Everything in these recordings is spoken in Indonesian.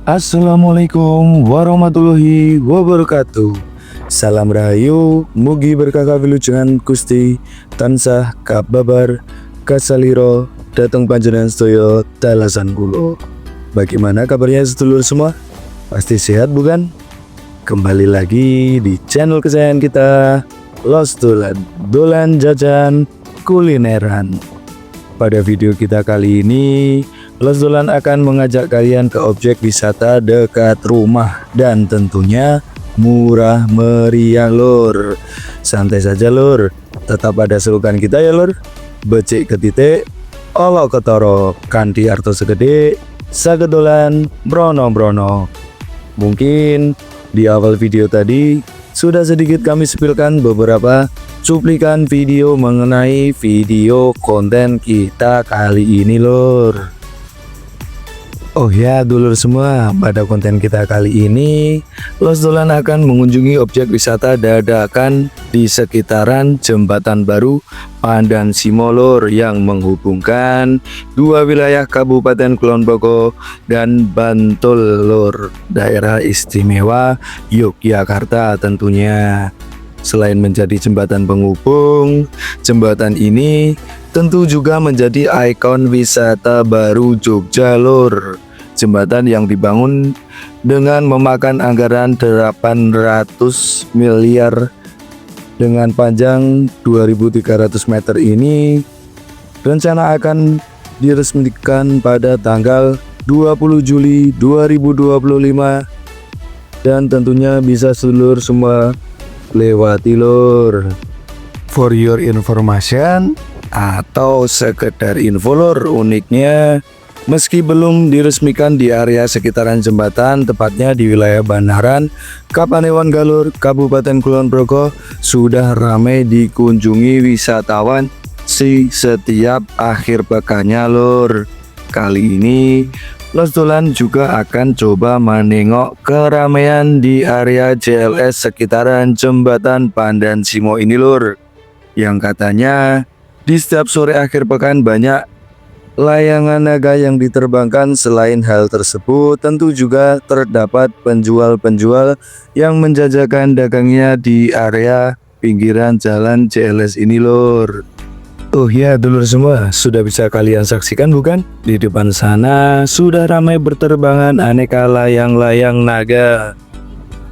Assalamualaikum warahmatullahi wabarakatuh. Salam rahayu, mugi berkah kawilujengan Gusti tansah kababar kasaliro dateng panjenengan sedaya dalasan kula. Bagaimana kabarnya sedulur semua? Pasti sehat bukan? Kembali lagi di channel kesayangan kita, Los Dolan, Dolan Jajan Kulineran. Pada video kita kali ini, Los Dolan akan mengajak kalian ke objek wisata dekat rumah dan tentunya murah meriah lur. Santai saja lur, tetap ada serukan kita ya lur. Becik ke titik, olo ketoro, kanthi arto segede, sagedolan, brono-brono. Mungkin di awal video tadi sudah sedikit kami sepilkan beberapa cuplikan video mengenai video konten kita kali ini lur. Oh ya dulur semua, pada konten kita kali ini Los Dolan akan mengunjungi objek wisata dadakan di sekitaran Jembatan Baru Pandan Simo lur, yang menghubungkan dua wilayah Kabupaten Kulon Progo dan Bantul lur, daerah istimewa Yogyakarta tentunya. Selain menjadi jembatan penghubung, jembatan ini tentu juga menjadi ikon wisata baru Jogja lur. Jembatan yang dibangun dengan memakan anggaran 800 miliar dengan panjang 2.300 meter ini rencana akan diresmikan pada tanggal 20 Juli 2025 dan tentunya bisa sedulur semua lewati lur. For your information atau sekedar info lur, uniknya meski belum diresmikan di area sekitaran jembatan, tepatnya di wilayah Banaran, Kapanewon Galur, Kabupaten Kulon Progo, sudah ramai dikunjungi wisatawan setiap akhir pekannya lur. Kali ini Los Dolan juga akan coba menengok keramaian di area JLS sekitaran jembatan Pandan Simo ini lur, yang katanya di setiap sore akhir pekan banyak layangan naga yang diterbangkan. Selain hal tersebut, tentu juga terdapat penjual-penjual yang menjajakan dagangnya di area pinggiran jalan JLS ini lur. Oh ya dulur semua, sudah bisa kalian saksikan bukan? Di depan sana sudah ramai berterbangan aneka layang-layang naga.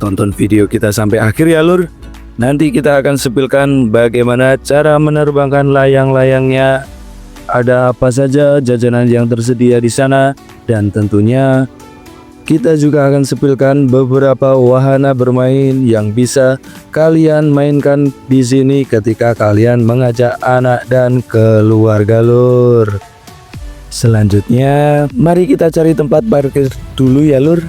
Tonton video kita sampai akhir ya lur. Nanti kita akan sepilkan bagaimana cara menerbangkan layang-layangnya, ada apa saja jajanan yang tersedia di sana, dan tentunya kita juga akan sepilkan beberapa wahana bermain yang bisa kalian mainkan di sini ketika kalian mengajak anak dan keluarga lur. Selanjutnya, mari kita cari tempat parkir dulu ya lur.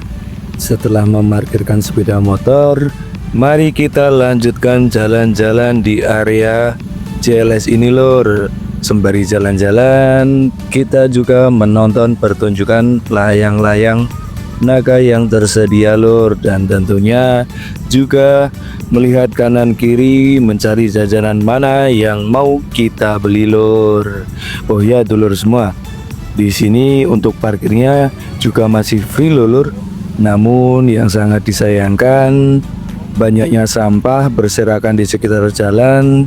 Setelah memarkirkan sepeda motor, mari kita lanjutkan jalan-jalan di area JLS ini lur. Sembari jalan-jalan, kita juga menonton pertunjukan layang-layang naga yang tersedia lur, dan tentunya juga melihat kanan kiri mencari jajanan mana yang mau kita beli lur. Oh ya dulur semua, di sini untuk parkirnya juga masih free lur. Namun yang sangat disayangkan, banyaknya sampah berserakan di sekitar jalan.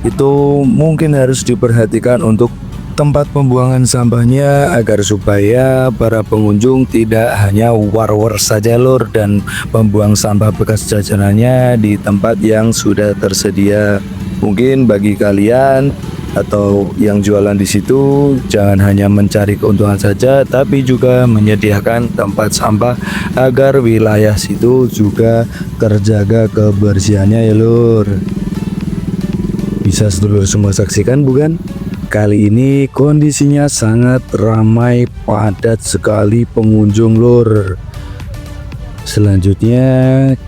Itu mungkin harus diperhatikan untuk tempat pembuangan sampahnya, agar supaya para pengunjung tidak hanya war-war saja lur dan membuang sampah bekas jajanannya di tempat yang sudah tersedia. Mungkin bagi kalian atau yang jualan di situ, jangan hanya mencari keuntungan saja, tapi juga menyediakan tempat sampah agar wilayah situ juga terjaga kebersihannya ya lur. Bisa sedulur semua saksikan bukan? Kali ini kondisinya sangat ramai, padat sekali pengunjung lur. Selanjutnya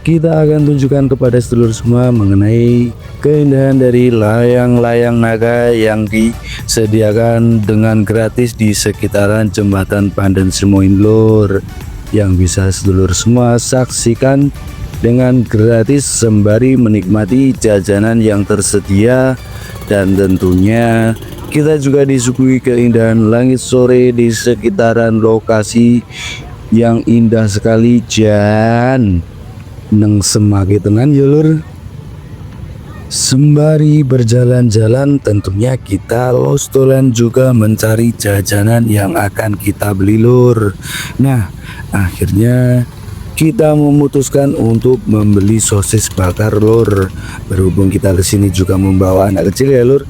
kita akan tunjukkan kepada sedulur semua mengenai keindahan dari layang-layang naga yang disediakan dengan gratis di sekitaran jembatan Pandan Simo lur, yang bisa sedulur semua saksikan dengan gratis sembari menikmati jajanan yang tersedia. Dan tentunya kita juga disuguhi keindahan langit sore di sekitaran lokasi yang indah sekali jan neng semaki tenan ya lur. Sembari berjalan-jalan tentunya kita lostolan juga mencari jajanan yang akan kita beli lur. Nah akhirnya kita memutuskan untuk membeli sosis bakar lur. Berhubung kita kesini juga membawa anak kecil ya lur,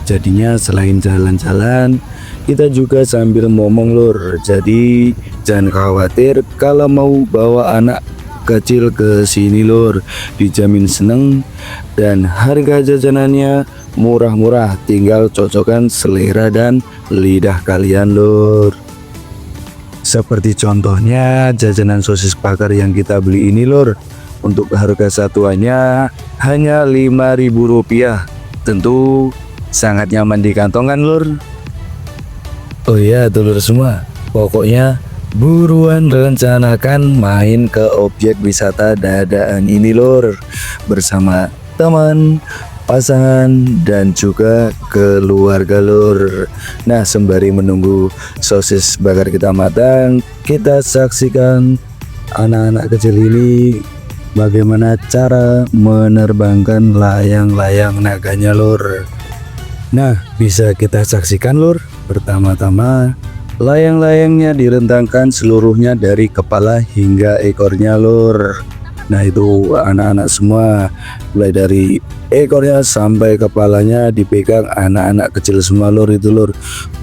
jadinya selain jalan-jalan kita juga sambil ngomong lur. Jadi jangan khawatir kalau mau bawa anak kecil ke sini lur, dijamin seneng dan harga jajanannya murah-murah, tinggal cocokkan selera dan lidah kalian lur. Seperti contohnya jajanan sosis bakar yang kita beli ini lur, untuk harga satuannya hanya Rp5.000. Tentu sangat nyaman di kantong kan lur. Oh iya dulur semua, pokoknya buruan rencanakan main ke objek wisata dadaan ini lur, bersama teman, pasangan, dan juga keluarga lur. Nah sembari menunggu sosis bakar kita matang, kita saksikan anak-anak kecil ini bagaimana cara menerbangkan layang-layang naganya lur. Nah bisa kita saksikan lur. Pertama-tama layang-layangnya direntangkan seluruhnya dari kepala hingga ekornya lur. Nah itu anak-anak semua, mulai dari ekornya sampai kepalanya dipegang anak-anak kecil semua lur itu lur.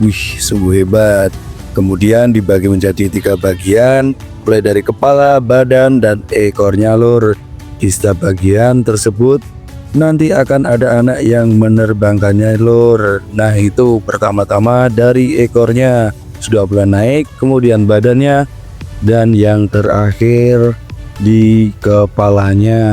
Wih sungguh hebat. Kemudian dibagi menjadi 3 bagian, mulai dari kepala, badan, dan ekornya lur. Di setiap bagian tersebut nanti akan ada anak yang menerbangkannya lur. Nah itu pertama-tama dari ekornya sudah mulai naik, kemudian badannya, dan yang terakhir di kepalanya.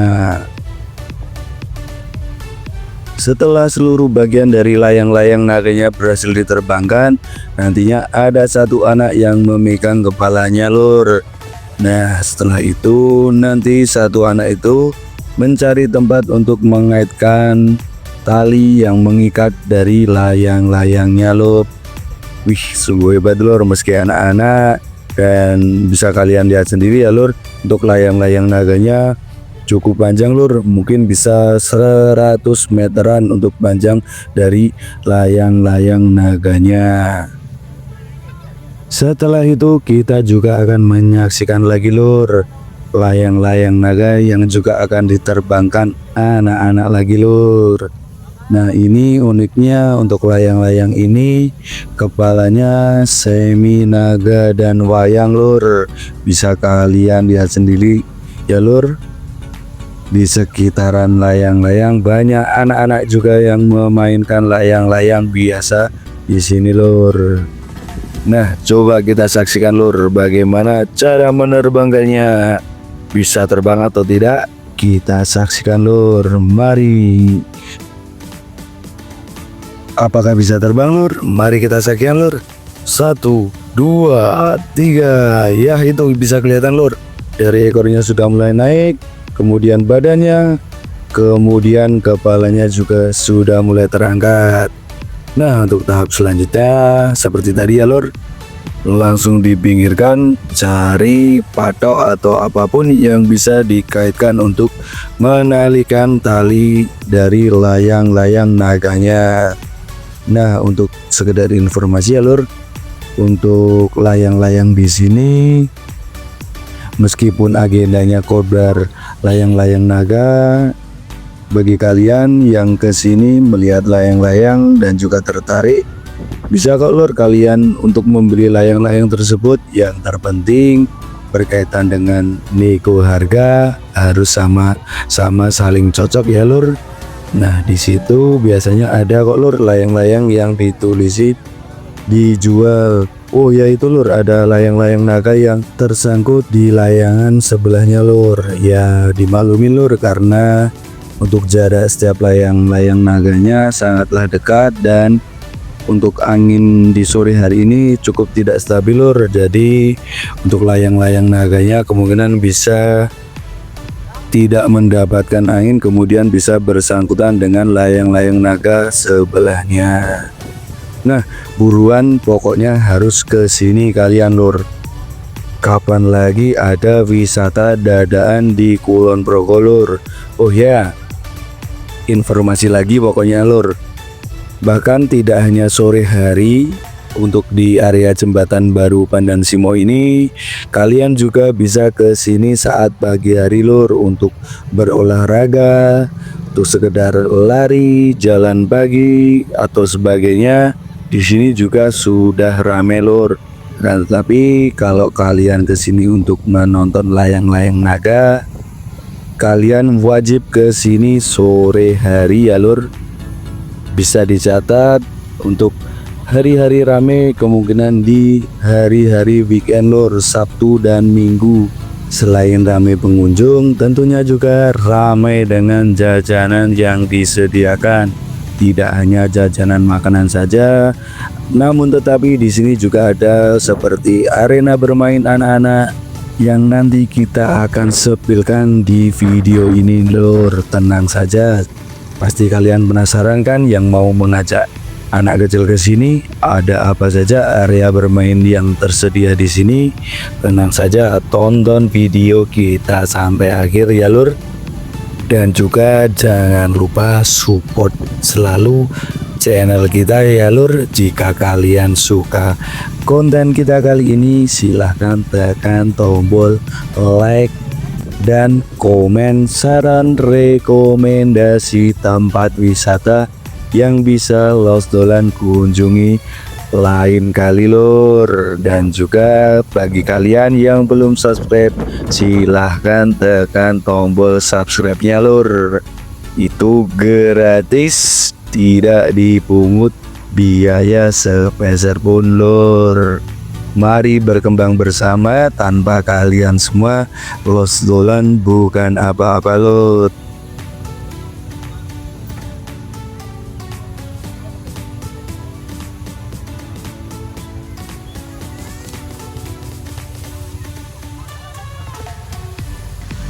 Setelah seluruh bagian dari layang-layang naganya berhasil diterbangkan, nantinya ada satu anak yang memegang kepalanya lur. Nah setelah itu nanti satu anak itu mencari tempat untuk mengaitkan tali yang mengikat dari layang-layangnya lur. Wih sungguh hebat lur, meski anak-anak, dan bisa kalian lihat sendiri ya lur, untuk layang-layang naganya cukup panjang lur, mungkin bisa 100 meteran untuk panjang dari layang-layang naganya. Setelah itu kita juga akan menyaksikan lagi lur, layang-layang naga yang juga akan diterbangkan anak-anak lagi lur. Nah ini uniknya untuk layang-layang ini, kepalanya semi naga dan wayang lur. Bisa kalian lihat sendiri ya lur. Di sekitaran layang-layang banyak anak-anak juga yang memainkan layang-layang biasa di sini lur. Nah coba kita saksikan lur bagaimana cara menerbangkannya. Bisa terbang atau tidak? Kita saksikan lur. Mari. Apakah bisa terbang lur? Mari kita saksikan lur. 1, 2, 3. Ya itu bisa kelihatan lur. Dari ekornya sudah mulai naik, kemudian badannya, kemudian kepalanya juga sudah mulai terangkat. Nah untuk tahap selanjutnya seperti tadi ya lur, langsung dipinggirkan, cari patok atau apapun yang bisa dikaitkan untuk menalikan tali dari layang-layang naganya. Nah untuk sekedar informasi ya lur, untuk layang-layang di sini meskipun agendanya kobar layang-layang naga, bagi kalian yang kesini melihat layang-layang dan juga tertarik, bisa kok lur kalian untuk membeli layang-layang tersebut. Yang terpenting berkaitan dengan nego harga harus sama-sama saling cocok ya lur. Nah di situ biasanya ada kok lur layang-layang yang ditulisi dijual. Oh ya itu lur, ada layang-layang naga yang tersangkut di layangan sebelahnya lur. Ya dimaklumi lur karena untuk jarak setiap layang-layang naganya sangatlah dekat, dan untuk angin di sore hari ini cukup tidak stabil lur. Jadi untuk layang-layang naganya kemungkinan bisa tidak mendapatkan angin, kemudian bisa bersangkutan dengan layang-layang naga sebelahnya. Nah buruan pokoknya harus ke sini kalian lur. kapan lagi ada wisata dadaan di Kulon Progo lur. Oh ya, informasi lagi pokoknya lur. Bahkan tidak hanya sore hari, untuk di area jembatan baru Pandan Simo ini, kalian juga bisa ke sini saat pagi hari lur untuk berolahraga, untuk sekedar lari, jalan pagi atau sebagainya. Di sini juga sudah rame lur. Nah, tetapi kalau kalian ke sini untuk menonton layang-layang naga, kalian wajib ke sini sore hari ya lur. Bisa dicatat untuk hari-hari rame kemungkinan di hari-hari weekend lur, Sabtu dan Minggu. Selain ramai pengunjung, tentunya juga ramai dengan jajanan yang disediakan. Tidak hanya jajanan makanan saja, namun tetapi di sini juga ada seperti arena bermain anak-anak yang nanti kita akan sepilkan di video ini lur. Tenang saja, pasti kalian penasaran kan yang mau mengajak anak kecil ke sini, ada apa saja area bermain yang tersedia di sini. Tenang saja, tonton video kita sampai akhir ya lur. Dan juga jangan lupa support selalu channel kita ya lur. Jika kalian suka konten kita kali ini, silahkan tekan tombol like dan komen saran rekomendasi tempat wisata yang bisa Los Dolan kunjungi lain kali lur. Dan juga bagi kalian yang belum subscribe, silahkan tekan tombol subscribe-nya lur. Itu gratis, tidak dipungut biaya sepeser pun lur. Mari berkembang bersama, tanpa kalian semua Los Dolan bukan apa-apa lur.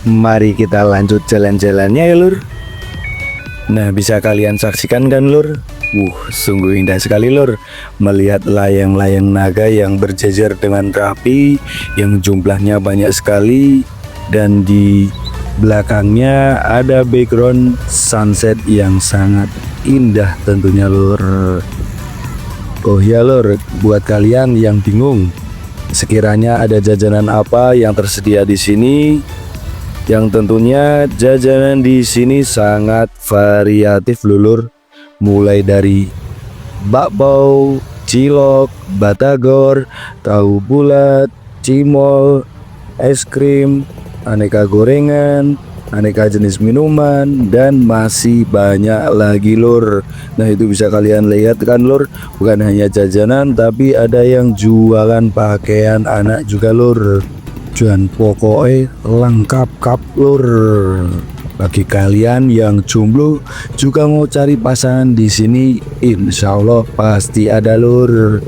Mari kita lanjut jalan-jalannya ya lur. Nah, bisa kalian saksikan kan lur, sungguh indah sekali lur, melihat layang-layang naga yang berjejer dengan rapi, yang jumlahnya banyak sekali. Dan di belakangnya ada background sunset yang sangat indah tentunya lur. Oh ya lur, buat kalian yang bingung sekiranya ada jajanan apa yang tersedia di sini, yang tentunya jajanan di sini sangat variatif lulur, mulai dari bakpao, cilok, batagor, tahu bulat, cimol, es krim, aneka gorengan, aneka jenis minuman, dan masih banyak lagi lur. Nah, itu bisa kalian lihat kan lur, bukan hanya jajanan tapi ada yang jualan pakaian anak juga lur. Dan pokoknya lengkap kap lur. Bagi kalian yang jomblo juga mau cari pasangan di sini, insya Allah pasti ada lur.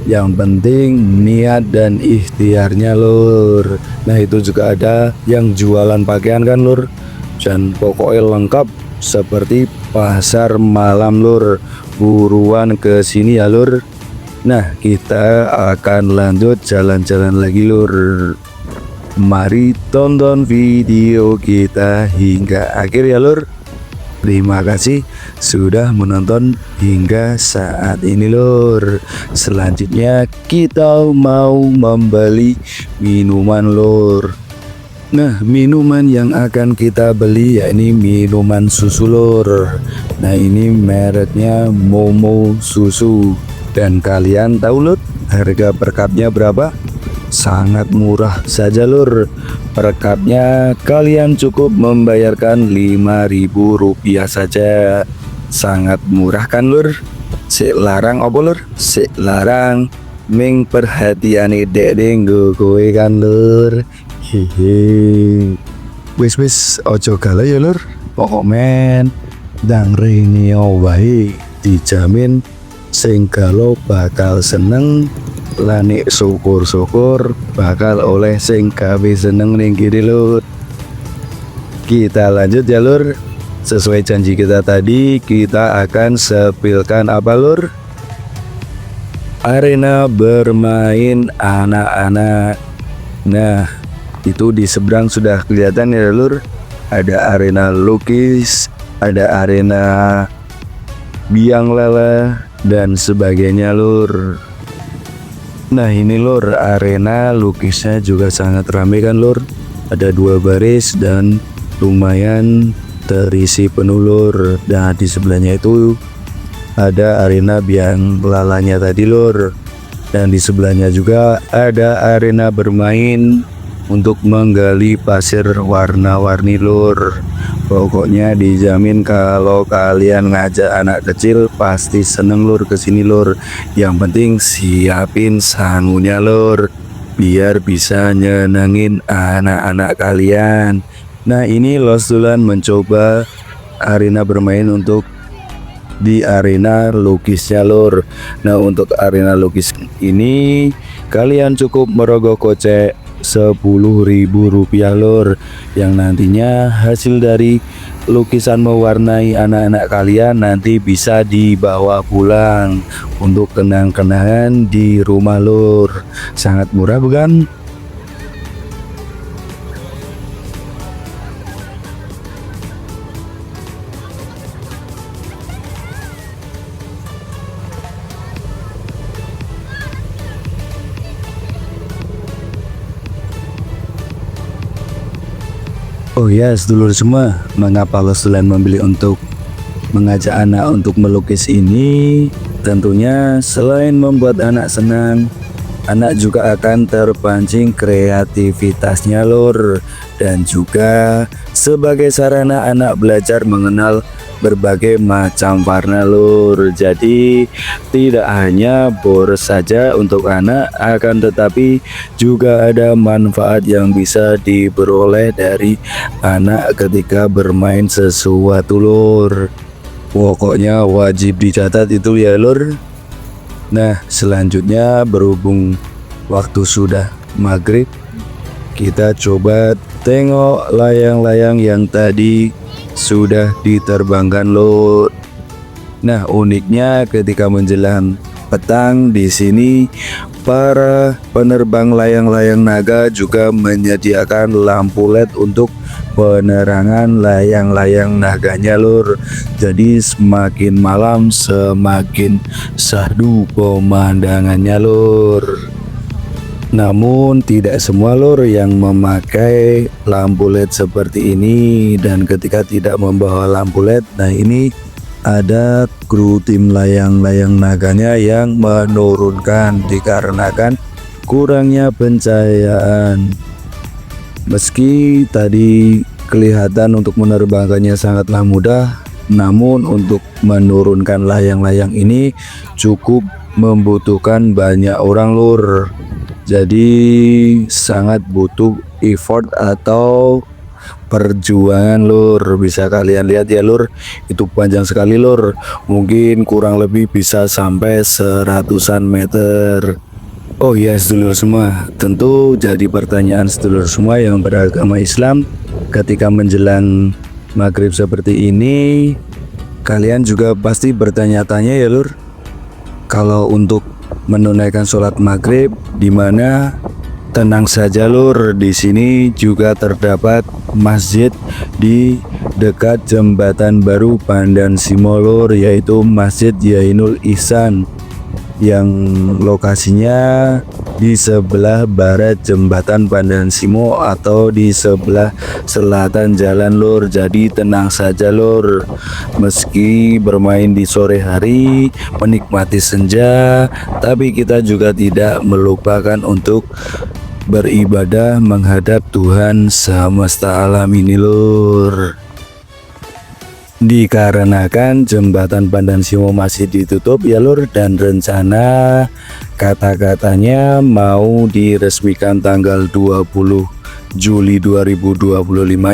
Yang penting niat dan ikhtiarnya lur. Nah, itu juga ada yang jualan pakaian kan lur. Dan pokoknya lengkap seperti pasar malam lur. Buruan ke sini ya lur. Nah, kita akan lanjut jalan-jalan lagi lur. Mari tonton video kita hingga akhir ya lur. Terima kasih sudah menonton hingga saat ini lur. Selanjutnya kita mau membeli minuman lur. Nah, minuman yang akan kita beli yakni minuman susu lur. Nah, ini mereknya Momo Susu. Dan kalian tahu lur, harga per cupnya berapa? Sangat murah saja lur. Per cupnya kalian cukup membayarkan Rp5.000 saja. Sangat murah kan lur? Sik larang apa lur? Sik larang ming perhatiane dek kowe kan lur. Hehe. Wis ojo galau ya lur. Pokok men dang rene wae dijamin sing galau bakal seneng, lanik syukur-syukur bakal oleh sing gawe seneng ning kiri lur. Kita lanjut ya lur. Sesuai janji kita tadi, kita akan sepilkan apa lur? Arena bermain anak-anak. Nah, itu di seberang sudah kelihatan ya lur, ada arena lukis, ada arena biang lala dan sebagainya lur. Nah ini lur, arena lukisnya juga sangat ramai kan lur, ada 2 baris dan lumayan terisi penuh lur. Dan di sebelahnya itu ada arena biang lalanya tadi lur, dan di sebelahnya juga ada arena bermain untuk menggali pasir warna-warni lur. Pokoknya dijamin kalau kalian ngajak anak kecil pasti seneng lur kesini lur. Yang penting siapin sangunya lur, biar bisa nyenengin anak-anak kalian. Nah ini Los Dulan mencoba arena bermain untuk di arena lukisnya lur. Nah untuk arena lukis ini kalian cukup merogoh kocek Rp10.000 lur, yang nantinya hasil dari lukisan mewarnai anak-anak kalian nanti bisa dibawa pulang untuk kenang-kenangan di rumah lur. Sangat murah bukan? Oh ya, sedulur semua, mengapa Los Dulan membeli untuk mengajak anak untuk melukis ini? Tentunya selain membuat anak senang, anak juga akan terpancing kreativitasnya lur, dan juga sebagai sarana anak belajar mengenal berbagai macam warna lur. Jadi tidak hanya boros saja untuk anak, akan tetapi juga ada manfaat yang bisa diperoleh dari anak ketika bermain sesuatu lur. Pokoknya wajib dicatat itu ya lur. Nah selanjutnya, berhubung waktu sudah maghrib, kita coba tengok layang-layang yang tadi sudah diterbangkan lur. Nah uniknya ketika menjelang petang di sini, para penerbang layang-layang naga juga menyediakan lampu LED untuk penerangan layang-layang naganya lur. Jadi semakin malam semakin syahdu pemandangannya lur. Namun tidak semua lur yang memakai lampu LED seperti ini, dan ketika tidak membawa lampu LED, nah ini ada kru tim layang-layang naganya yang menurunkan dikarenakan kurangnya pencahayaan. Meski tadi kelihatan untuk menerbangkannya sangatlah mudah, namun untuk menurunkan layang-layang ini cukup membutuhkan banyak orang lur. Jadi sangat butuh effort atau perjuangan lur. Bisa kalian lihat ya lur, itu panjang sekali lur, mungkin kurang lebih bisa sampai 100-an meter. Oh ya sedulur semua, tentu jadi pertanyaan sedulur semua yang beragama Islam, ketika menjelang maghrib seperti ini kalian juga pasti bertanya-tanya ya lur, kalau untuk menunaikan sholat maghrib di mana? Tenang saja lur, di sini juga terdapat masjid di dekat jembatan baru Pandan Simo lur, yaitu Masjid Yainul Ihsan, yang lokasinya di sebelah barat jembatan Pandan Simo atau di sebelah selatan jalan lur. Jadi tenang saja lur, meski bermain di sore hari menikmati senja, tapi kita juga tidak melupakan untuk beribadah menghadap Tuhan semesta alam ini lur. Dikarenakan jembatan Pandan Simo masih ditutup ya lur, dan rencana kata-katanya mau diresmikan tanggal 20 Juli 2025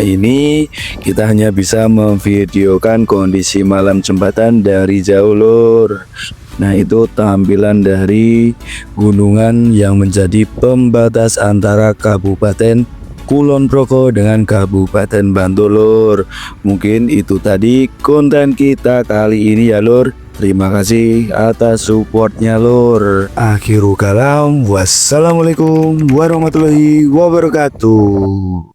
ini, kita hanya bisa memvideokan kondisi malam jembatan dari jauh lur. Nah itu tampilan dari gunungan yang menjadi pembatas antara Kabupaten Kulon Progo dengan Kabupaten Bantul lur. Mungkin itu tadi konten kita kali ini ya lur. Terima kasih atas supportnya lur. Akhirul kalam, wassalamualaikum warahmatullahi wabarakatuh.